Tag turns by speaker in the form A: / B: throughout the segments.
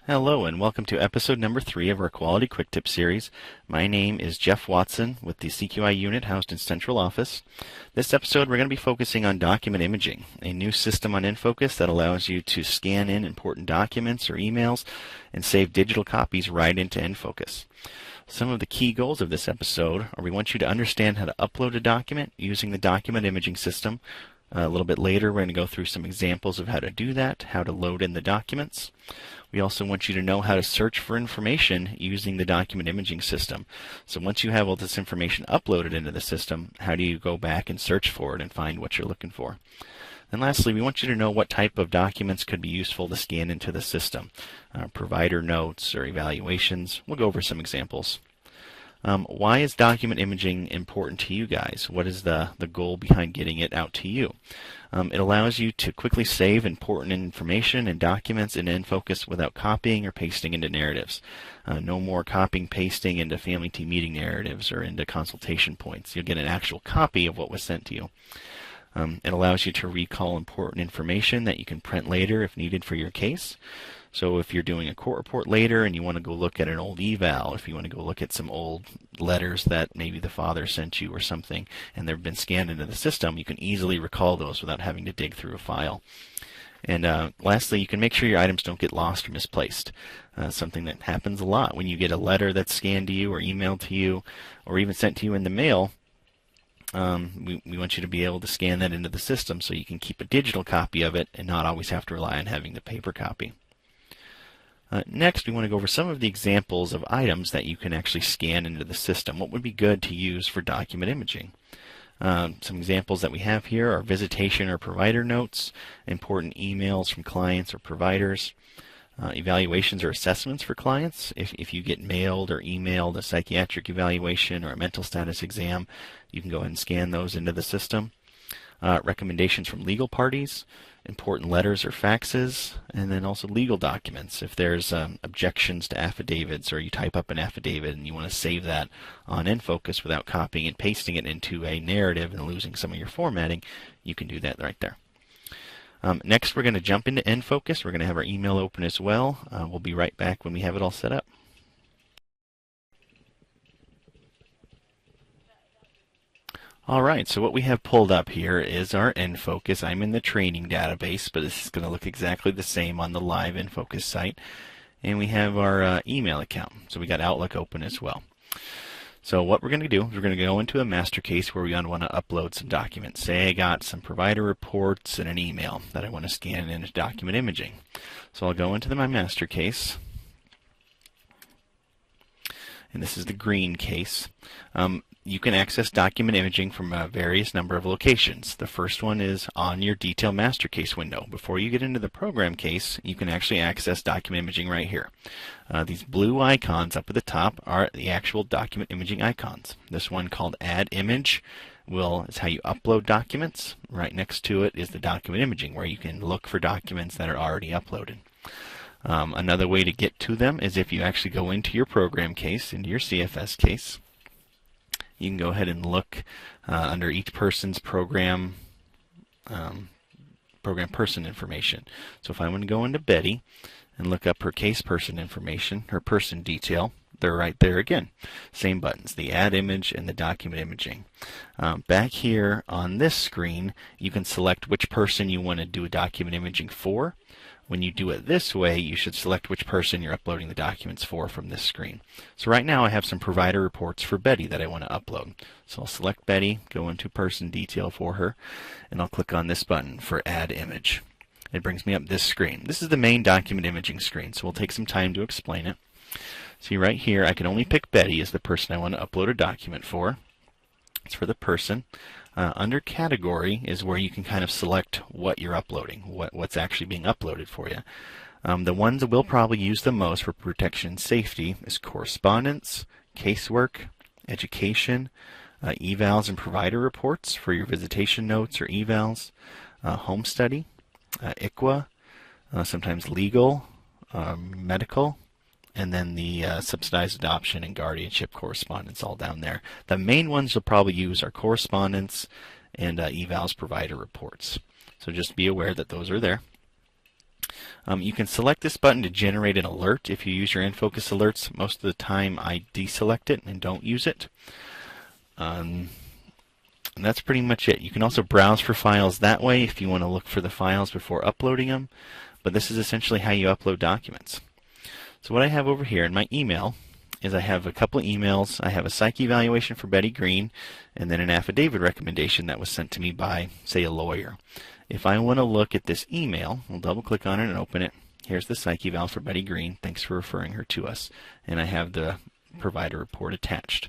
A: Hello and welcome to episode number 3 of our Quality Quick Tip series. My name is Jeff Watson with the CQI unit housed in Central Office. This episode we're going to be focusing on document imaging, a new system on InFocus that allows you to scan in important documents or emails and save digital copies right into InFocus. Some of the key goals of this episode are we want you to understand how to upload a document using the document imaging system. A little bit later, we're going to go through some examples of how to do that, how to load in the documents. We also want you to know how to search for information using the document imaging system. So once you have all this information uploaded into the system, how do you go back and search for it and find what you're looking for? And lastly, we want you to know what type of documents could be useful to scan into the system. Provider notes or evaluations. We'll go over some examples. Why is document imaging important to you guys? What is the goal behind getting it out to you? It allows you to quickly save important information and documents in InFocus without copying or pasting into narratives. No more copying, pasting into family team meeting narratives or into consultation points. You'll get an actual copy of what was sent to you. It allows you to recall important information that you can print later if needed for your case. So if you're doing a court report later and you want to go look at an old eval, if you want to go look at some old letters that maybe the father sent you or something and they've been scanned into the system, you can easily recall those without having to dig through a file. And lastly, you can make sure your items don't get lost or misplaced. Something that happens a lot when you get a letter that's scanned to you or emailed to you or even sent to you in the mail. We want you to be able to scan that into the system so you can keep a digital copy of it and not always have to rely on having the paper copy. Next, we want to go over some of the examples of items that you can actually scan into the system. What would be good to use for document imaging? Some examples that we have here are visitation or provider notes, important emails from clients or providers, evaluations or assessments for clients. If you get mailed or emailed a psychiatric evaluation or a mental status exam, you can go ahead and scan those into the system. Recommendations from legal parties, important letters or faxes, and then also legal documents. If there's objections to affidavits or you type up an affidavit and you want to save that on InFocus without copying and pasting it into a narrative and losing some of your formatting, you can do that right there. Next, we're going to jump into InFocus. We're going to have our email open as well. We'll be right back when we have it all set up. Alright, so what we have pulled up here is our InFocus. I'm in the training database, but this is going to look exactly the same on the live InFocus site. And we have our email account. So we got Outlook open as well. So what we're going to do is we're going to go into a master case where we want to upload some documents. Say I got some provider reports and an email that I want to scan into document imaging. So I'll go into my master case. And this is the green case. You can access document imaging from a various number of locations. The first one is on your detail master case window. Before you get into the program case, you can actually access document imaging right here. These blue icons up at the top are the actual document imaging icons. This one called Add Image is how you upload documents. Right next to it is the document imaging where you can look for documents that are already uploaded. Another way to get to them is if you actually go into your program case, into your CFS case. You can go ahead and look under each person's program person information. So if I want to go into Betty and look up her case person information, her person detail, they're right there again. Same buttons, the Add Image and the Document Imaging. Back here on this screen, you can select which person you want to do a document imaging for. When you do it this way, you should select which person you're uploading the documents for from this screen. So right now I have some provider reports for Betty that I want to upload. So I'll select Betty, go into person detail for her, and I'll click on this button for Add Image. It brings me up this screen. This is the main document imaging screen, so we'll take some time to explain it. See right here, I can only pick Betty as the person I want to upload a document for. It's for the person. Under Category is where you can kind of select what you're uploading, what's actually being uploaded for you. The ones that we'll probably use the most for protection and safety is correspondence, casework, education, evals and provider reports for your visitation notes or evals, home study, ICWA, sometimes legal, medical, and then the subsidized adoption and guardianship correspondence all down there. The main ones you'll probably use are correspondence and evals provider reports. So just be aware that those are there. You can select this button to generate an alert. If you use your InFocus alerts, most of the time I deselect it and don't use it. And that's pretty much it. You can also browse for files that way if you want to look for the files before uploading them. But this is essentially how you upload documents. So what I have over here in my email is I have a couple of emails. I have a psych evaluation for Betty Green and then an affidavit recommendation that was sent to me by, say, a lawyer. If I want to look at this email, I'll double click on it and open it. Here's the psych eval for Betty Green. Thanks for referring her to us. And I have the provider report attached.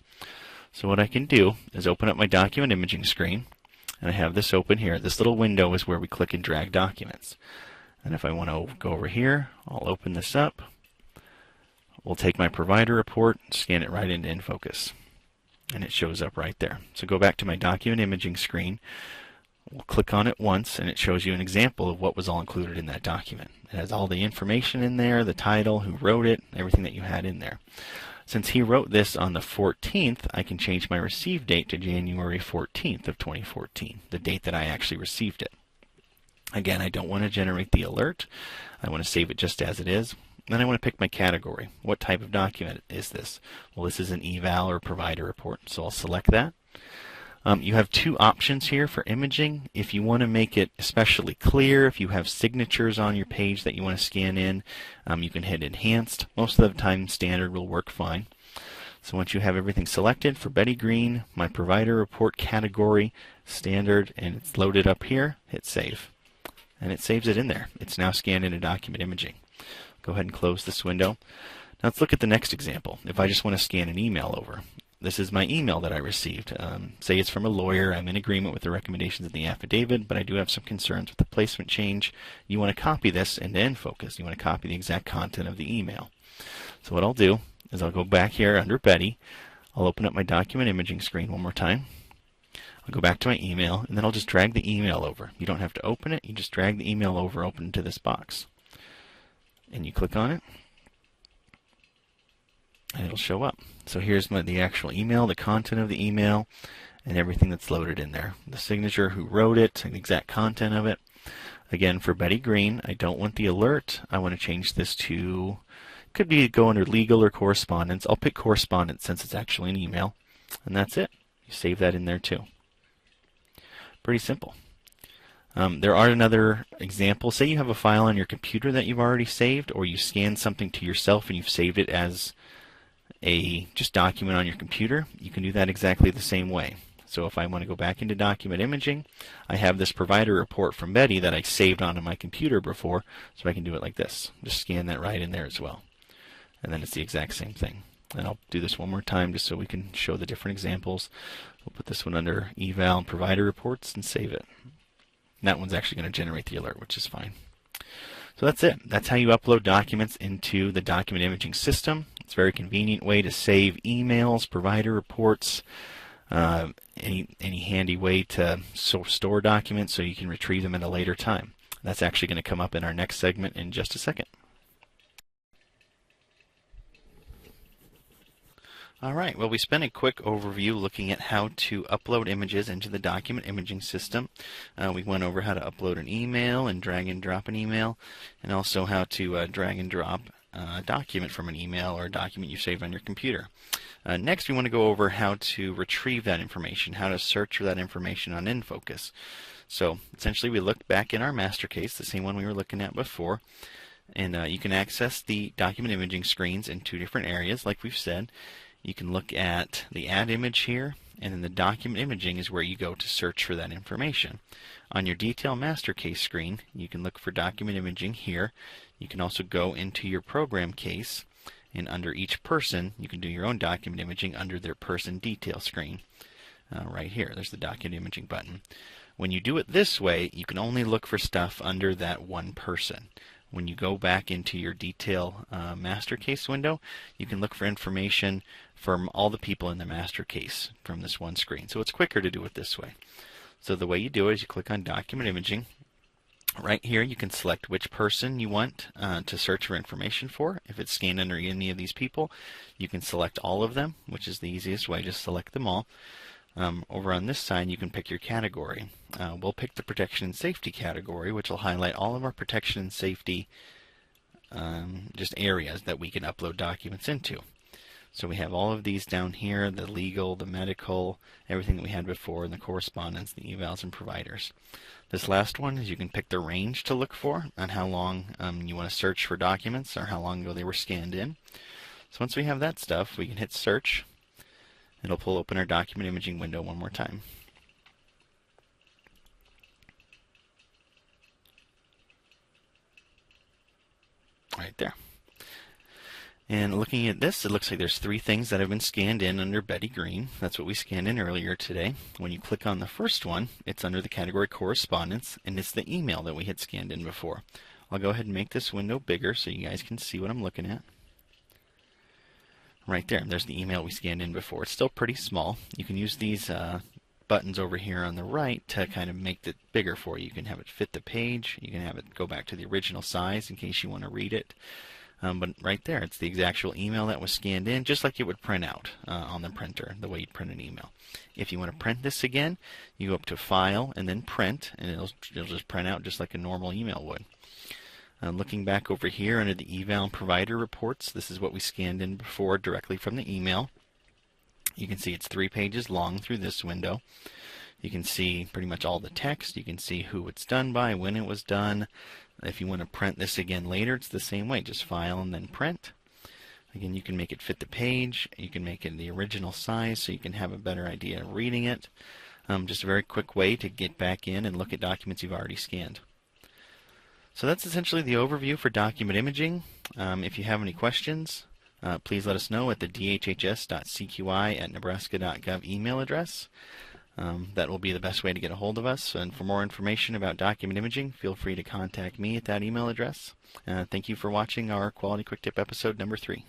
A: So what I can do is open up my document imaging screen, and I have this open here. This little window is where we click and drag documents. And if I want to go over here, I'll open this up. We'll take my provider report, scan it right into InFocus, and it shows up right there. So go back to my document imaging screen. We'll click on it once, and it shows you an example of what was all included in that document. It has all the information in there, the title, who wrote it, everything that you had in there. Since he wrote this on the 14th, I can change my receive date to January 14th of 2014, the date that I actually received it. Again, I don't want to generate the alert. I want to save it just as it is. Then I want to pick my category. What type of document is this? Well, this is an eval or provider report, so I'll select that. You have two options here for imaging. If you want to make it especially clear, if you have signatures on your page that you want to scan in, you can hit Enhanced. Most of the time, Standard will work fine. So once you have everything selected for Betty Green, my provider report category, Standard, and it's loaded up here, hit Save. And it saves it in there. It's now scanned into document imaging. Go ahead and close this window. Now let's look at the next example. If I just want to scan an email over. This is my email that I received. Say it's from a lawyer. I'm in agreement with the recommendations in the affidavit, but I do have some concerns with the placement change. You want to copy this into InFocus. You want to copy the exact content of the email. So what I'll do is I'll go back here under Betty. I'll open up my document imaging screen one more time. I'll go back to my email, and then I'll just drag the email over. You don't have to open it. You just drag the email over, open into this box. And you click on it, and it'll show up. So here's the actual email, the content of the email, and everything that's loaded in there. The signature, who wrote it, the exact content of it. Again, for Betty Green, I don't want the alert. I want to change this to, could be go under legal or correspondence. I'll pick correspondence since it's actually an email. And that's it. You save that in there too. Pretty simple. There are another example. Say you have a file on your computer that you've already saved, or you scan something to yourself and you've saved it as a just document on your computer. You can do that exactly the same way. So if I want to go back into document imaging, I have this provider report from Betty that I saved onto my computer before, so I can do it like this. Just scan that right in there as well. And then it's the exact same thing. And I'll do this one more time just so we can show the different examples. We'll put this one under eval and provider reports and save it. And that one's actually going to generate the alert, which is fine. So that's it. That's how you upload documents into the document imaging system. It's a very convenient way to save emails, provider reports, any handy way to store documents so you can retrieve them at a later time. That's actually going to come up in our next segment in just a second. All right, well, we spent a quick overview looking at how to upload images into the document imaging system. We went over how to upload an email and drag and drop an email, and also how to drag and drop a document from an email or a document you saved on your computer. Next, we want to go over how to retrieve that information, how to search for that information on InFocus. So essentially, we looked back in our master case, the same one we were looking at before, and you can access the document imaging screens in two different areas, like we've said. You can look at the add image here, and then the document imaging is where you go to search for that information. On your detail master case screen, you can look for document imaging here. You can also go into your program case, and under each person, you can do your own document imaging under their person detail screen. Right here, there's the document imaging button. When you do it this way, you can only look for stuff under that one person. When you go back into your detail master case window, you can look for information from all the people in the master case from this one screen. So it's quicker to do it this way. So the way you do it is you click on document imaging, Right here, you can select which person you want to search for information for. If it's scanned under any of these people, you can select all of them, which is the easiest way. Just select them all. Over on this side, you can pick your category. We'll pick the protection and safety category, which will highlight all of our protection and safety just areas that we can upload documents into. So we have all of these down here, the legal, the medical, everything that we had before, and the correspondence, the evals, and providers. This last one is you can pick the range to look for on how long you want to search for documents or how long ago they were scanned in. So once we have that stuff, we can hit search. It'll pull open our document imaging window one more time. Right there. And looking at this, it looks like there's 3 things that have been scanned in under Betty Green. That's what we scanned in earlier today. When you click on the first one, it's under the category correspondence, and it's the email that we had scanned in before. I'll go ahead and make this window bigger so you guys can see what I'm looking at. Right there, there's the email we scanned in before. It's still pretty small. You can use these buttons over here on the right to kind of make it bigger for you. You can have it fit the page. You can have it go back to the original size in case you want to read it. But right there, it's the actual email that was scanned in, just like it would print out on the printer, the way you'd print an email. If you want to print this again, you go up to File and then Print, and it'll just print out just like a normal email would. Looking back over here under the eval and provider reports, this is what we scanned in before directly from the email. You can see it's 3 pages long through this window. You can see pretty much all the text. You can see who it's done by, when it was done. If you want to print this again later, it's the same way. Just File and then Print. Again, you can make it fit the page. You can make it the original size so you can have a better idea of reading it. Just a very quick way to get back in and look at documents you've already scanned. So that's essentially the overview for document imaging. If you have any questions, please let us know at the dhhs.cqi@nebraska.gov email address. That will be the best way to get a hold of us. And for more information about document imaging, feel free to contact me at that email address. Thank you for watching our Quality Quick Tip episode number 3.